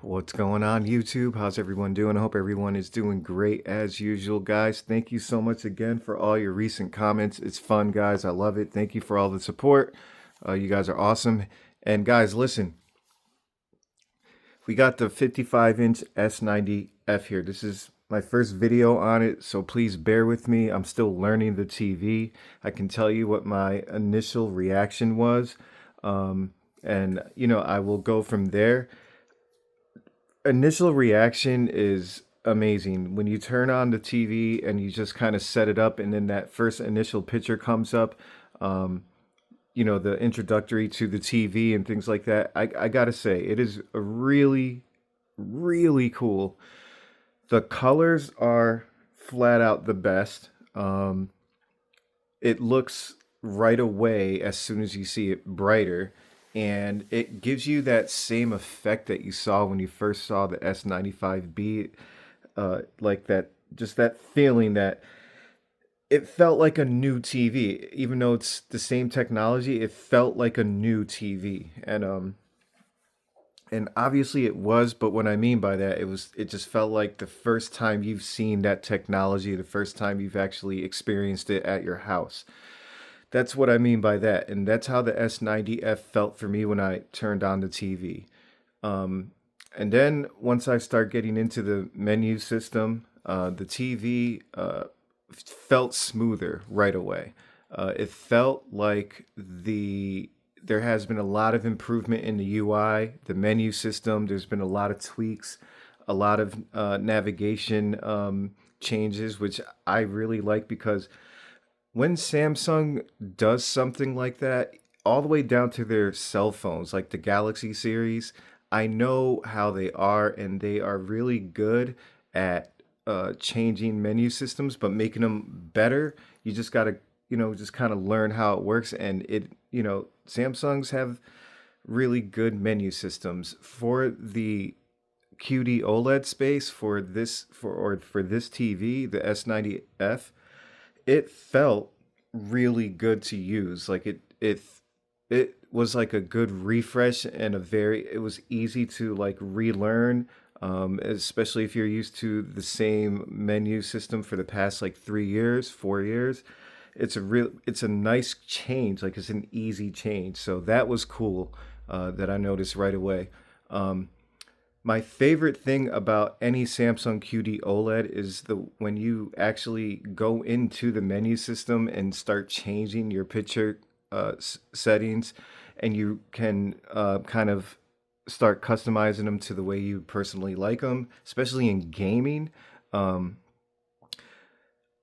What's going on, YouTube? How's everyone doing? I hope everyone is doing great as usual, guys. Thank you so much again for all your recent comments. It's fun, guys. I love it. Thank you for all the support. You guys are awesome. And, guys, listen, we got the 55-inch S90F here. This is my first video on it, so please bear with me. I'm still learning the TV. I can tell you what my initial reaction was, and, I will go from there. Initial reaction is amazing when you turn on the TV and you just kind of set it up, and then that first initial picture comes up. Um, the introductory to the TV and things like that. I gotta say, it is a really, really cool. The colors are flat out the best. It looks right away as soon as you see it brighter, and it gives you that same effect that you saw when you first saw the S95B, like that, just that feeling that it felt like a new TV. Even though it's the same technology, it felt like a new TV. And obviously it was, but what I mean by that, it just felt like the first time you've seen that technology, the first time you've actually experienced it at your house. That's what I mean by that. And that's how the S90F felt for me when I turned on the TV. And then once I start getting into the menu system, the TV felt smoother right away. It felt like there has been a lot of improvement in the UI, the menu system. There's been a lot of tweaks, a lot of navigation changes, which I really like because when Samsung does something like that, all the way down to their cell phones, like the Galaxy series, I know how they are, and they are really good at changing menu systems, but making them better. You just gotta, just kind of learn how it works, and Samsungs have really good menu systems for the QD OLED space for this TV, the S90F. It felt really good to use. Like it was like a good refresh, and it was easy to like relearn, especially if you're used to the same menu system for the past like 3 years, 4 years. It's a nice change. Like it's an easy change. So that was cool, that I noticed right away. Um, my favorite thing about any Samsung QD OLED is the when you actually go into the menu system and start changing your picture settings, and you can kind of start customizing them to the way you personally like them, especially in gaming. Um,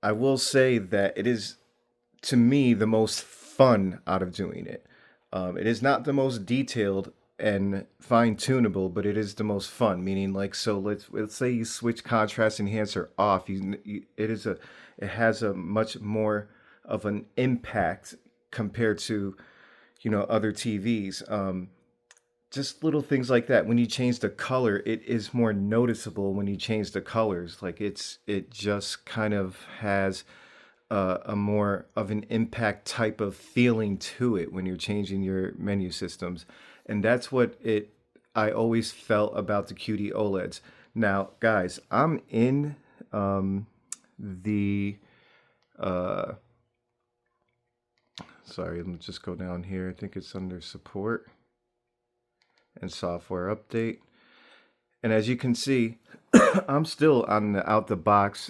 I will say that it is, to me, the most fun out of doing it. It is not the most detailed and fine tunable, but it is the most fun. Meaning, like, so let's say you switch contrast enhancer off. It has a much more of an impact compared to other TVs. Just little things like that. When you change the color, it is more noticeable when you change the colors. Like it just kind of has a more of an impact type of feeling to it when you're changing your menu systems. And that's what it I always felt about the QD OLEDs. Now, guys, I'm in the uh sorry, let me just go down here. I think it's under support and software update. And as you can see, I'm still on the out the box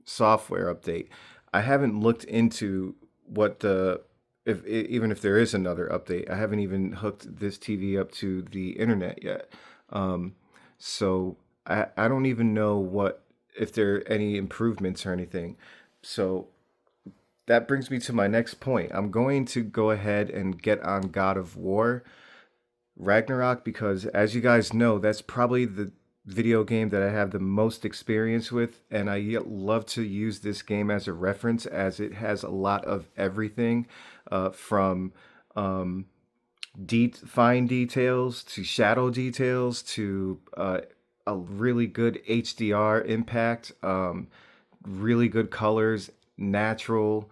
software update. I haven't looked into what the if even if there is another update. I haven't even hooked this TV up to the internet yet. Um, so I don't even know what if there are any improvements or anything. So that brings me to my next point. I'm going to go ahead and get on God of War Ragnarok because, as you guys know, that's probably the video game that I have the most experience with, and I love to use this game as a reference as it has a lot of everything, from um, fine details to shadow details to a really good HDR impact, really good colors, natural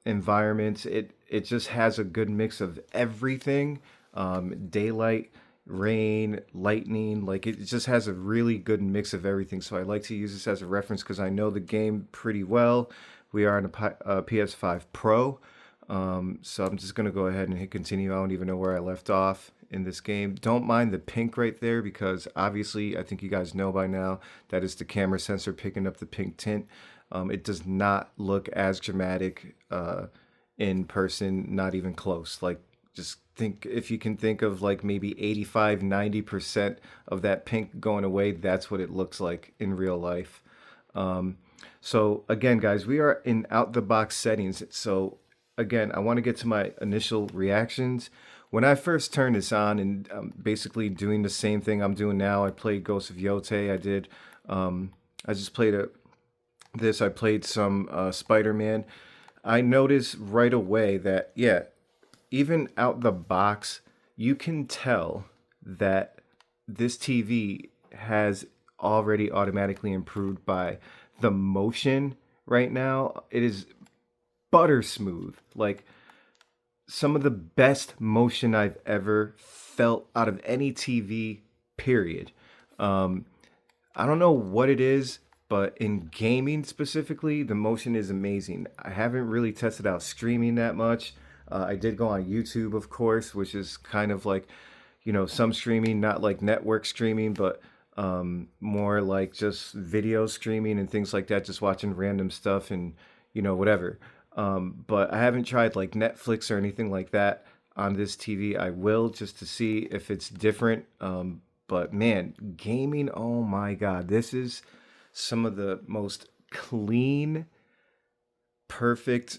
environments. It just has a good mix of everything. Daylight, rain, lightning. Like it just has a really good mix of everything. So I like to use this as a reference because I know the game pretty well. We are on a PS5 Pro. So I'm just gonna go ahead and hit continue. I don't even know where I left off in this game. Don't mind the pink right there because obviously I think you guys know by now that is the camera sensor picking up the pink tint. It does not look as dramatic in person, not even close. Like just think if you can think of like maybe 85, 90% of that pink going away, that's what it looks like in real life. Um, so again, guys, we are in out the box settings. So again, I want to get to my initial reactions. When I first turned this on and basically doing the same thing I'm doing now, I played Ghost of Yotei. I just played this. I played some Spider-Man. I noticed right away that, yeah, even out the box, you can tell that this TV has already automatically improved by the motion right now. It is butter smooth. Like some of the best motion I've ever felt out of any TV, period. Um, I don't know what it is, but in gaming specifically, the motion is amazing. I haven't really tested out streaming that much. I did go on YouTube, of course, which is kind of like, some streaming, not like network streaming, but more like just video streaming and things like that, just watching random stuff and, whatever. But I haven't tried like Netflix or anything like that on this TV. I will just to see if it's different. But man, gaming, oh my God, this is some of the most clean, perfect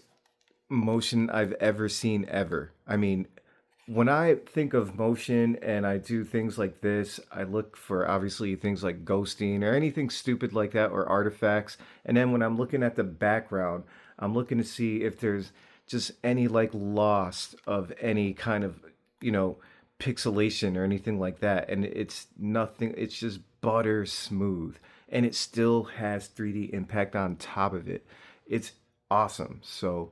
motion I've ever seen ever. I mean, when I think of motion and I do things like this, I look for obviously things like ghosting or anything stupid like that or artifacts. And then when I'm looking at the background, I'm looking to see if there's just any like loss of any kind of, you know, pixelation or anything like that. And it's nothing, it's just butter smooth. And it still has 3D impact on top of it. It's awesome. So,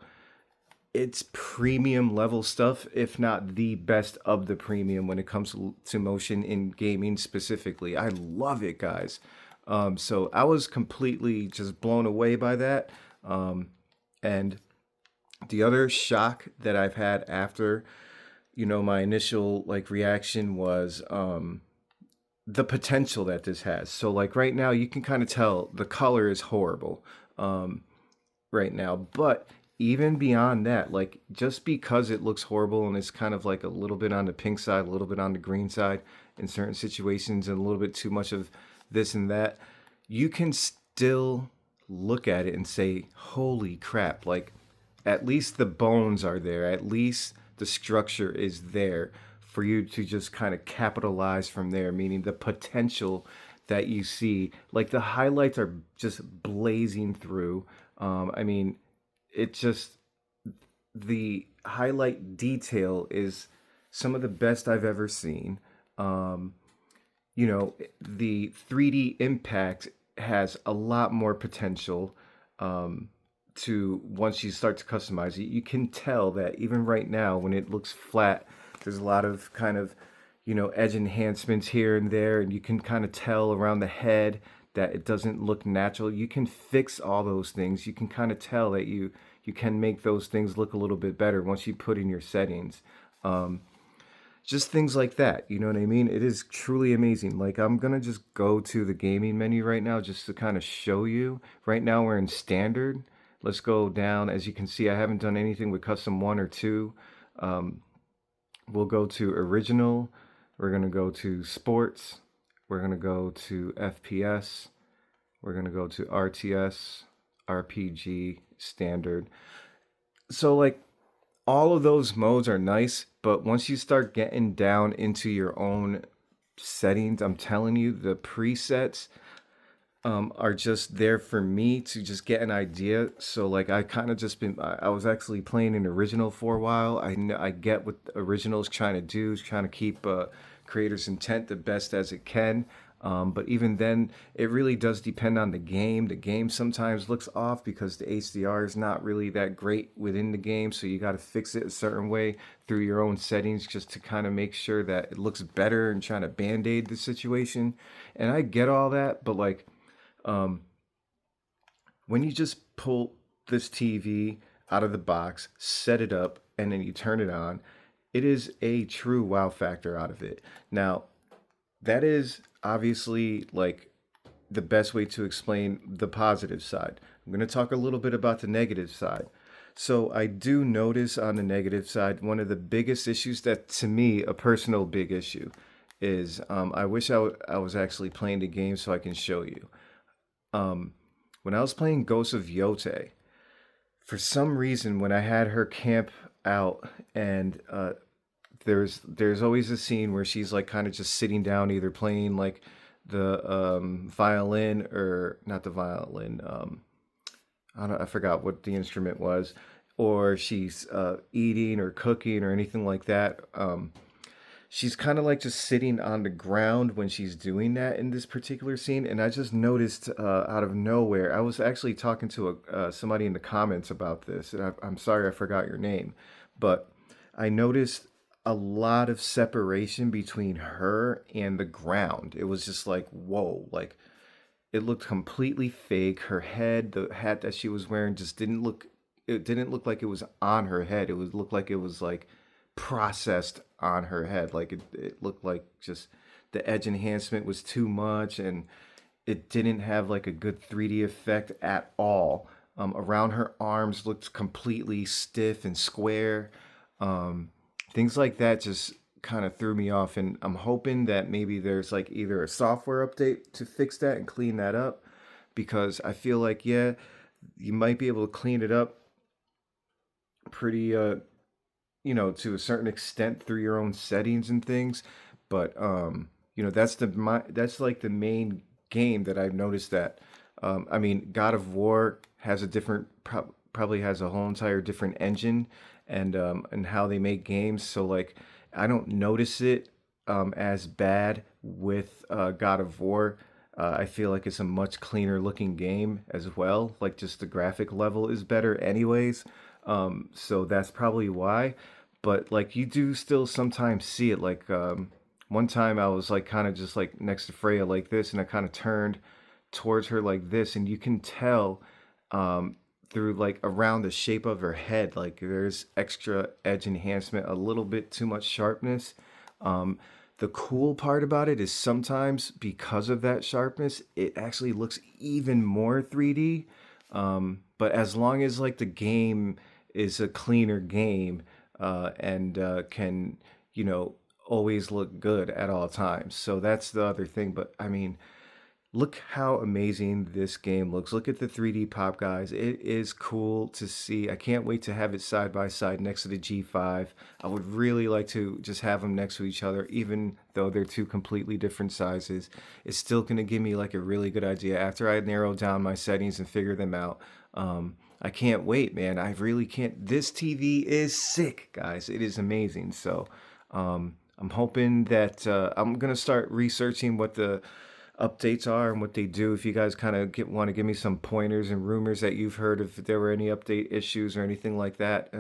it's premium level stuff, if not the best of the premium when it comes to motion in gaming specifically. I love it, guys. So I was completely just blown away by that. And the other shock that I've had after, my initial like reaction was the potential that this has. So like right now, you can kind of tell the color is horrible. Right now. But even beyond that, like just because it looks horrible and it's kind of like a little bit on the pink side, a little bit on the green side in certain situations, and a little bit too much of this and that, you can still look at it and say, holy crap, like at least the bones are there, at least the structure is there for you to just kind of capitalize from there, meaning the potential that you see. Like the highlights are just blazing through. I mean, it just, the highlight detail is some of the best I've ever seen. Um, the 3D impact has a lot more potential to once you start to customize it. You can tell that even right now, when it looks flat, there's a lot of kind of, edge enhancements here and there, and you can kind of tell around the head that it doesn't look natural. You can fix all those things. You can kind of tell that you can make those things look a little bit better once you put in your settings. Um, just things like that. You know what I mean? It is truly amazing. Like I'm gonna just go to the gaming menu right now just to kind of show you. Right now we're in standard. Let's go down. As you can see, I haven't done anything with custom one or two. Um, we'll go to original. We're gonna go to sports. We're gonna go to FPS. We're gonna go to RTS, RPG, standard. So like all of those modes are nice, but once you start getting down into your own settings, I'm telling you, the presets are just there for me to just get an idea. So like I kind of just been, I was actually playing an original for a while. I get what the original is trying to do, is trying to keep creators intent the best as it can. But even then, it really does depend on the game. The game sometimes looks off because the HDR is not really that great within the game. So you got to fix it a certain way through your own settings just to kind of make sure that it looks better and trying to band aid the situation. And I get all that, but like, um, when you just pull this TV out of the box, set it up, and then you turn it on, it is a true wow factor out of it. Now, that is obviously like the best way to explain the positive side. I'm going to talk a little bit about the negative side. So, I do notice on the negative side, one of the biggest issues that to me, a personal big issue, is I wish I was actually playing the game so I can show you. Um, when I was playing Ghost of Yote, for some reason, when I had her camp out and there's always a scene where she's like kind of just sitting down, either playing like the violin or not the violin. I forgot what the instrument was, or she's eating or cooking or anything like that. She's kind of like just sitting on the ground when she's doing that in this particular scene, and I just noticed out of nowhere. I was actually talking to somebody in the comments about this, and I'm sorry I forgot your name, but I noticed a lot of separation between her and the ground. It was just like, whoa, like it looked completely fake. Her head, the hat that she was wearing just didn't look, it didn't look like it was on her head. It was looked like it was like processed on her head. Like it looked like just the edge enhancement was too much, and it didn't have like a good 3D effect at all. Around her arms looked completely stiff and square. Um, Things like that just kind of threw me off, and I'm hoping that maybe there's like either a software update to fix that and clean that up, because I feel like, yeah, you might be able to clean it up pretty to a certain extent through your own settings and things, but that's like the main game that I've noticed that I mean, God of War has a different probably has a whole entire different engine and how they make games. So like I don't notice it as bad with God of War. I feel like it's a much cleaner looking game as well. Like just the graphic level is better, anyways. So that's probably why. But like you do still sometimes see it. Like one time I was like kind of just like next to Freya like this, and I kind of turned towards her like this, and you can tell um, through like around the shape of her head, like there's extra edge enhancement, a little bit too much sharpness. Um, the cool part about it is sometimes because of that sharpness, it actually looks even more 3D. But as long as like the game is a cleaner game and can, you know, always look good at all times. So that's the other thing. But I mean, look how amazing this game looks. Look at the 3D pop, guys. It is cool to see. I can't wait to have it side by side next to the G5. I would really like to just have them next to each other, even though they're two completely different sizes. It's still going to give me like a really good idea after I narrow down my settings and figure them out. I can't wait, man. I really can't. This TV is sick, guys. It is amazing. So, I'm hoping that I'm gonna start researching what the updates are and what they do. If you guys kind of want to give me some pointers and rumors that you've heard, if there were any update issues or anything like that,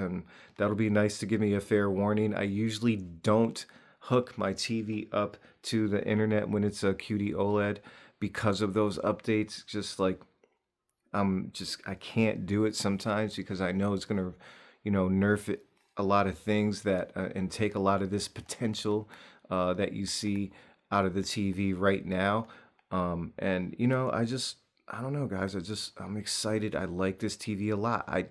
that'll be nice to give me a fair warning. I usually don't hook my TV up to the internet when it's a QD OLED because of those updates. Just like I can't do it sometimes because I know it's gonna, nerf it a lot of things that and take a lot of this potential that you see out of the TV right now. And I don't know, guys. I'm excited. I like this TV a lot. I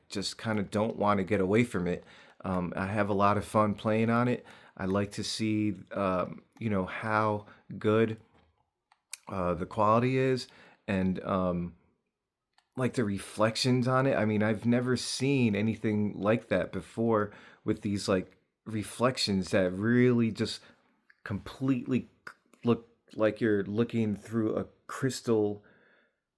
just kind of don't want to get away from it. I have a lot of fun playing on it. I like to see, how good the quality is, and like the reflections on it. I mean, I've never seen anything like that before with these like reflections that really just completely look like you're looking through a crystal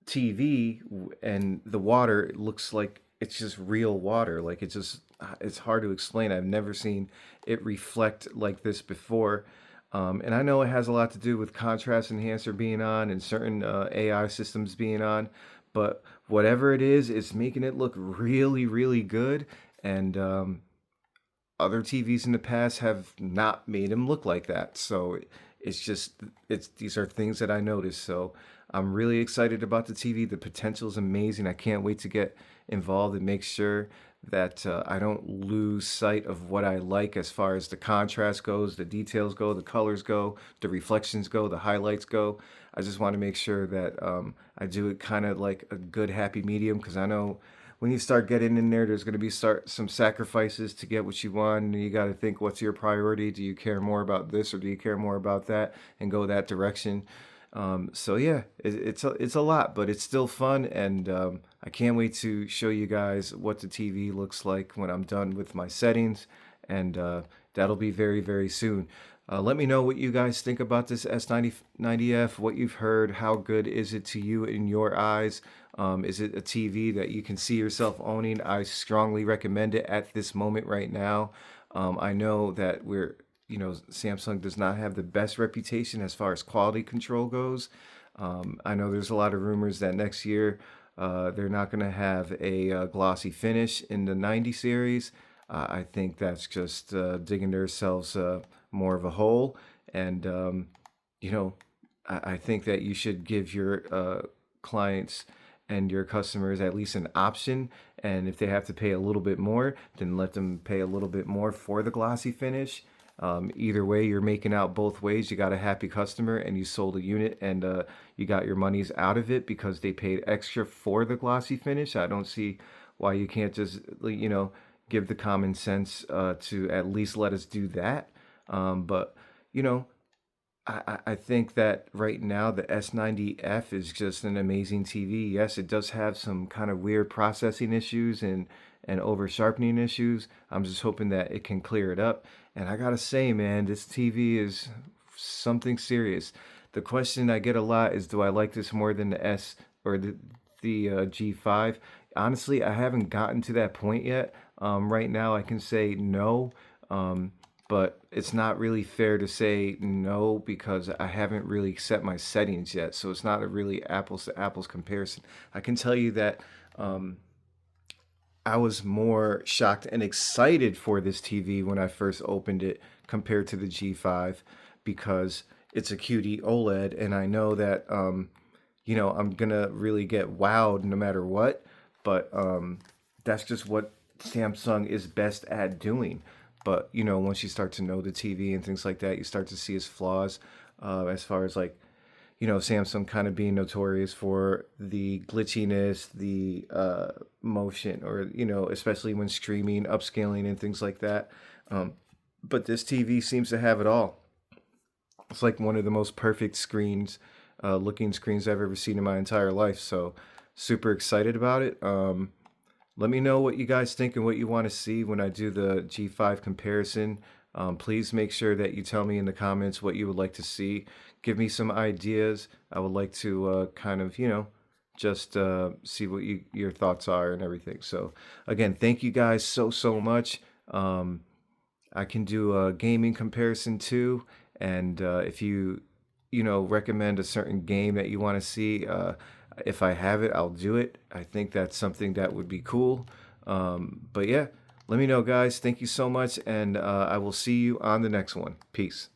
TV, and the water looks like it's just real water. Like it's hard to explain. I've never seen it reflect like this before. And I know it has a lot to do with contrast enhancer being on and certain AI systems being on, but whatever it is, it's making it look really, really good. And other TVs in the past have not made them look like that. So it's just it's these are things that I noticed. So I'm really excited about the TV. The potential is amazing. I can't wait to get involved and make sure that I don't lose sight of what I like as far as the contrast goes, the details go, the colors go, the reflections go, the highlights go. I just want to make sure that I do it kind of like a good happy medium because I know when you start getting in there, there's going to be start some sacrifices to get what you want, and you got to think what's your priority. Do you care more about this or do you care more about that, and go that direction? So yeah, it's a lot, but it's still fun, and I can't wait to show you guys what the TV looks like when I'm done with my settings, and that'll be very very soon. Let me know what you guys think about this S90F, what you've heard, how good is it to you in your eyes? Is it a TV that you can see yourself owning? I strongly recommend it at this moment right now. I know that Samsung does not have the best reputation as far as quality control goes. I know there's a lot of rumors that next year they're not going to have a glossy finish in the 90 series. I think that's just digging themselves more of a hole. And, you know, I think that you should give your clients and your customers at least an option. And if they have to pay a little bit more, then let them pay a little bit more for the glossy finish. Either way, you're making out both ways. You got a happy customer and you sold a unit and you got your monies out of it because they paid extra for the glossy finish. I don't see why you can't just, give the common sense to at least let us do that. But, you know, I think that right now the S90F is just an amazing TV. Yes, it does have some kind of weird processing issues and over sharpening issues. I'm just hoping that it can clear it up. And I gotta say, man, this TV is something serious. The question I get a lot is, do I like this more than the S or the G5? Honestly, I haven't gotten to that point yet. Right now, I can say no. But it's not really fair to say no because I haven't really set my settings yet. So it's not a really apples to apples comparison. I can tell you that I was more shocked and excited for this TV when I first opened it compared to the G5 because it's a QD OLED and I know that I'm gonna really get wowed no matter what. But that's just what Samsung is best at doing. But once you start to know the TV and things like that, you start to see its flaws. As far as like, Samsung kind of being notorious for the glitchiness, the motion, or especially when streaming, upscaling, and things like that. But this TV seems to have it all. It's like one of the most perfect looking screens I've ever seen in my entire life. So super excited about it. Let me know what you guys think and what you want to see when I do the G5 comparison. Please make sure that you tell me in the comments what you would like to see. Give me some ideas. I would like to kind of, just see what your thoughts are and everything. So again, thank you guys so much. I can do a gaming comparison too. And if you recommend a certain game that you want to see, if I have it, I'll do it. I think that's something that would be cool. But yeah, let me know, guys. Thank you so much, and I will see you on the next one. Peace.